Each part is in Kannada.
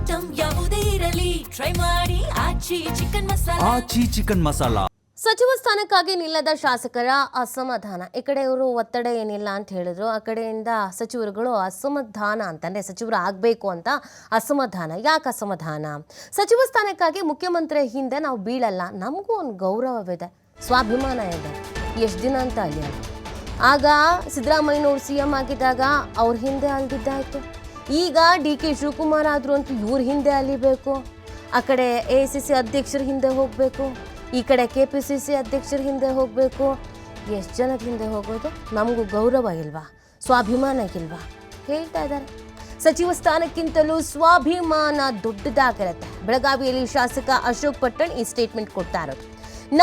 ಐಟಂ ಯಾವುದೇ ಇರಲಿ ಟ್ರೈ ಮಾಡಿ ಆಚಿ ಚಿಕನ್ ಮಸಾಲಾ. ಸಚಿವ ಸ್ಥಾನಕ್ಕಾಗಿ ನಿಲ್ಲದ ಶಾಸಕರ ಅಸಮಾಧಾನ. ಈ ಕಡೆಯವರು ಒತ್ತಡ ಏನಿಲ್ಲ ಅಂತ ಹೇಳಿದ್ರು, ಆ ಕಡೆಯಿಂದ ಸಚಿವರುಗಳು ಅಸಮಾಧಾನ ಅಂತಂದ್ರೆ ಸಚಿವರು ಆಗಬೇಕು ಅಂತ ಅಸಮಾಧಾನ. ಯಾಕೆ ಅಸಮಾಧಾನ? ಸಚಿವ ಸ್ಥಾನಕ್ಕಾಗಿ ಮುಖ್ಯಮಂತ್ರಿ ಹಿಂದೆ ನಾವು ಬೀಳಲ್ಲ, ನಮಗೂ ಒಂದು ಗೌರವವಿದೆ, ಸ್ವಾಭಿಮಾನ ಇದೆ. ಎಷ್ಟು ದಿನ ಅಂತ ಅಲ್ಲಿ ಆಗ ಸಿದ್ದರಾಮಯ್ಯನವ್ರು CM ಆಗಿದ್ದಾಗ ಅವ್ರ ಹಿಂದೆ ಅಲ್ದಿದ್ದಾಯ್ತು. ಈಗ DK ಶಿವಕುಮಾರ್ ಆದ್ರು ಅಂತೂ ಇವ್ರ ಹಿಂದೆ ಅಲಿಬೇಕು, ಆ ಕಡೆ AICC ಅಧ್ಯಕ್ಷರ ಹಿಂದೆ ಹೋಗಬೇಕು, ಈ ಕಡೆ KPCC ಅಧ್ಯಕ್ಷರ ಹಿಂದೆ ಹೋಗಬೇಕು. ಎಷ್ಟು ಜನದ ಹಿಂದೆ ಹೋಗೋದು? ನಮಗೂ ಗೌರವ ಇಲ್ವಾ, ಸ್ವಾಭಿಮಾನ ಇಲ್ವಾ ಹೇಳ್ತಾ ಇದ್ದಾರೆ. ಸಚಿವ ಸ್ಥಾನಕ್ಕಿಂತಲೂ ಸ್ವಾಭಿಮಾನ ದೊಡ್ಡದಾಗಿರುತ್ತೆ. ಬೆಳಗಾವಿಯಲ್ಲಿ ಶಾಸಕ ಅಶೋಕ್ ಪಟ್ಟಣ್ ಈ ಸ್ಟೇಟ್ಮೆಂಟ್ ಕೊಡ್ತಾ ಇರೋದು.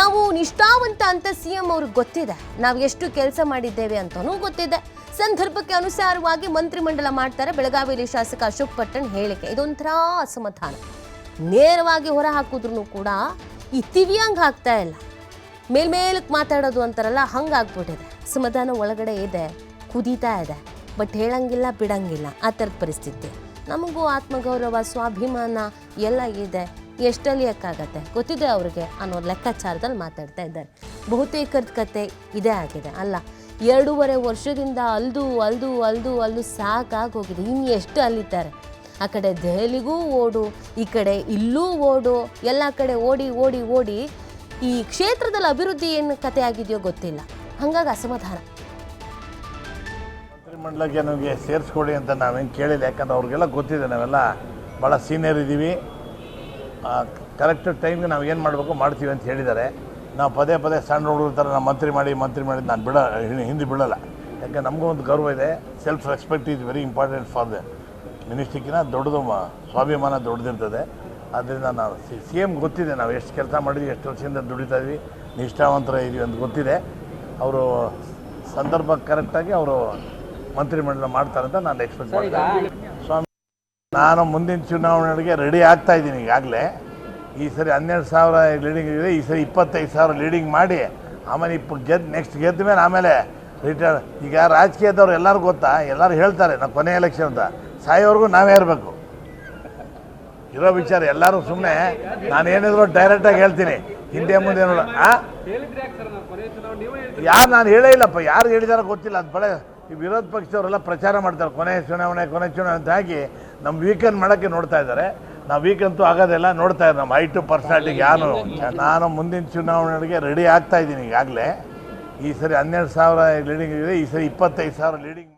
ನಾವು ನಿಷ್ಠಾವಂತ ಅಂತ CM ಅವ್ರಿಗೆ ಗೊತ್ತಿದೆ, ನಾವು ಎಷ್ಟು ಕೆಲಸ ಮಾಡಿದ್ದೇವೆ ಅಂತಲೂ ಗೊತ್ತಿದೆ. ಸಂದರ್ಭಕ್ಕೆ ಅನುಸಾರವಾಗಿ ಮಂತ್ರಿಮಂಡಲ ಮಾಡ್ತಾರೆ. ಬೆಳಗಾವಿಯಲ್ಲಿ ಶಾಸಕ ಅಶೋಕ್ ಪಟ್ಟಣ್ ಹೇಳಿಕೆ ಇದೊಂಥರ ಅಸಮಾಧಾನ. ನೇರವಾಗಿ ಹೊರ ಹಾಕಿದ್ರು ಕೂಡ ಈ ತಿವಿಯಂಗೆ ಹಾಕ್ತಾ ಇಲ್ಲ, ಮೇಲ್ಮೇಲಕ್ಕೆ ಮಾತಾಡೋದು ಅಂತಾರಲ್ಲ ಹಂಗಾಗ್ಬಿಟ್ಟಿದೆ. ಅಸಮಾಧಾನ ಒಳಗಡೆ ಇದೆ, ಕುದೀತಾ ಇದೆ, ಬಟ್ ಹೇಳಂಗಿಲ್ಲ ಬಿಡಂಗಿಲ್ಲ, ಆ ಥರದ ಪರಿಸ್ಥಿತಿ. ನಮಗೂ ಆತ್ಮಗೌರವ ಸ್ವಾಭಿಮಾನ ಎಲ್ಲ ಇದೆ, ಎಷ್ಟಲಿಯಕ್ಕಾಗತ್ತೆ ಗೊತ್ತಿದೆ ಅವ್ರಿಗೆ ಅನ್ನೋ ಲೆಕ್ಕಾಚಾರದಲ್ಲಿ ಮಾತಾಡ್ತಾ ಇದ್ದಾರೆ. ಬಹುತೇಕದ ಕತೆ ಇದೇ ಆಗಿದೆ ಅಲ್ಲ. 2.5 ವರ್ಷದಿಂದ ಅಲ್ದು ಸಾಕಾಗಿ ಹೋಗಿದೆ. ಇನ್ನು ಎಷ್ಟು ಅಲ್ಲಿದ್ದಾರೆ? ಆ ಕಡೆ ದೆಹಲಿಗೂ ಓಡು, ಈ ಕಡೆ ಇಲ್ಲೂ ಓಡು, ಎಲ್ಲ ಕಡೆ ಓಡಿ ಈ ಕ್ಷೇತ್ರದಲ್ಲಿ ಅಭಿವೃದ್ಧಿ ಏನು ಕತೆ ಆಗಿದೆಯೋ ಗೊತ್ತಿಲ್ಲ. ಹಾಗಾಗಿ ಅಸಮಾಧಾನ. ಮಂತ್ರಿಮಂಡಲಕ್ಕೆ ನಮಗೆ ಸೇರಿಸ್ಕೊಡಿ ಅಂತ ನಾವೇನು ಕೇಳಿಲ್ಲ, ಯಾಕಂದ್ರೆ ಅವ್ರಿಗೆಲ್ಲ ಗೊತ್ತಿದೆ ನಾವೆಲ್ಲ ಭಾಳ ಸೀನಿಯರ್ ಇದ್ದೀವಿ, ಕರೆಕ್ಟ್ ಟೈಮ್ಗೆ ನಾವು ಏನು ಮಾಡಬೇಕು ಮಾಡ್ತೀವಿ ಅಂತ ಹೇಳಿದ್ದಾರೆ. ನಾವು ಪದೇ ಸಣ್ಣ ಹುಡುಗರ ಥರ ನಾವು ಮಂತ್ರಿ ಮಾಡಿ ನಾನು ಹಿಂದೆ ಬಿಡೋಲ್ಲ. ಯಾಕೆ ನಮಗೂ ಒಂದು ಗೌರವ ಇದೆ. Self respect is very important for the ಮಿನಿಸ್ಟ್ರಿಕ್ಕಿನ ದೊಡ್ಡದು, ಸ್ವಾಭಿಮಾನ ದೊಡ್ಡದಿರ್ತದೆ. ಆದ್ದರಿಂದ ನಾವು CM ಗೊತ್ತಿದೆ, ನಾವು ಎಷ್ಟು ಕೆಲಸ ಮಾಡಿದ್ವಿ, ಎಷ್ಟು ವರ್ಷದಿಂದ ದುಡಿತಾ ಇದ್ವಿ, ನಿಷ್ಠಾವಂತರ ಇದೀವಿ ಅಂತ ಗೊತ್ತಿದೆ. ಅವರು ಸಂದರ್ಭ ಕರೆಕ್ಟಾಗಿ ಅವರು ಮಂತ್ರಿಮಂಡಲ ಮಾಡ್ತಾರೆ ಅಂತ ನಾನು ಎಕ್ಸ್ಪೆಕ್ಟ್ ಮಾಡ್ತೀನಿ. ಸ್ವಾಮಿ, ನಾನು ಮುಂದಿನ ಚುನಾವಣೆಗೆ ರೆಡಿ ಆಗ್ತಾ ಇದ್ದೀನಿ. ಈಗಾಗಲೇ ಈ ಸರಿ 12,000 ಲೀಡಿಂಗ್ ಇದೆ, ಈ ಸರಿ 25,000 ಲೀಡಿಂಗ್ ಮಾಡಿ ಆಮೇಲೆ ನೆಕ್ಸ್ಟ್ ಗೆದ್ದ ಮೇಲೆ ಆಮೇಲೆ ರಿಟೈರ್. ಈಗ ರಾಜಕೀಯದವ್ರು ಎಲ್ಲರೂ ಗೊತ್ತಾ, ಎಲ್ಲರೂ ಹೇಳ್ತಾರೆ ನಾವು ಕೊನೆ ಎಲೆಕ್ಷನ್ ಅಂತ, ಸಾಯೋವರೆಗೂ ನಾವೇ ಇರಬೇಕು ಇರೋ ವಿಚಾರ. ಎಲ್ಲರೂ ಸುಮ್ಮನೆ ನಾನೇನಿದ್ರು ಡೈರೆಕ್ಟಾಗಿ ಹೇಳ್ತೀನಿ, ಹಿಂದೆ ಮುಂದೆ ನೋಡ. ಯಾರು ನಾನು ಹೇಳೇ ಇಲ್ಲಪ್ಪ, ಯಾರು ಹೇಳಿದಾರೋ ಗೊತ್ತಿಲ್ಲ. ಅದು ಬಳೆ ಈ ವಿರೋಧ ಪಕ್ಷದವರೆಲ್ಲ ಪ್ರಚಾರ ಮಾಡ್ತಾರೆ, ಕೊನೆ ಚುನಾವಣೆ ಅಂತ ಹಾಕಿ ನಮ್ಮ ವೀಕೆಂಡ್ ಮಾಡೋಕ್ಕೆ ನೋಡ್ತಾ ಇದ್ದಾರೆ. ನಾವು ವೀಕಂತೂ ಆಗೋದೆಲ್ಲ ನೋಡ್ತಾ ಇದ್ದಾರೆ. ನಮ್ಮ ಹೈಟು ಪರ್ಸನಾಲಿಟಿಗೆ ನಾನು ಮುಂದಿನ ಚುನಾವಣೆಗೆ ರೆಡಿ ಆಗ್ತಾ ಇದ್ದೀನಿ. ಈಗಾಗಲೇ ಈ ಸರಿ 12,000 ಲೀಡಿಂಗ್ ಇದೆ, ಈ ಸರಿ 25,000 ಲೀಡಿಂಗ್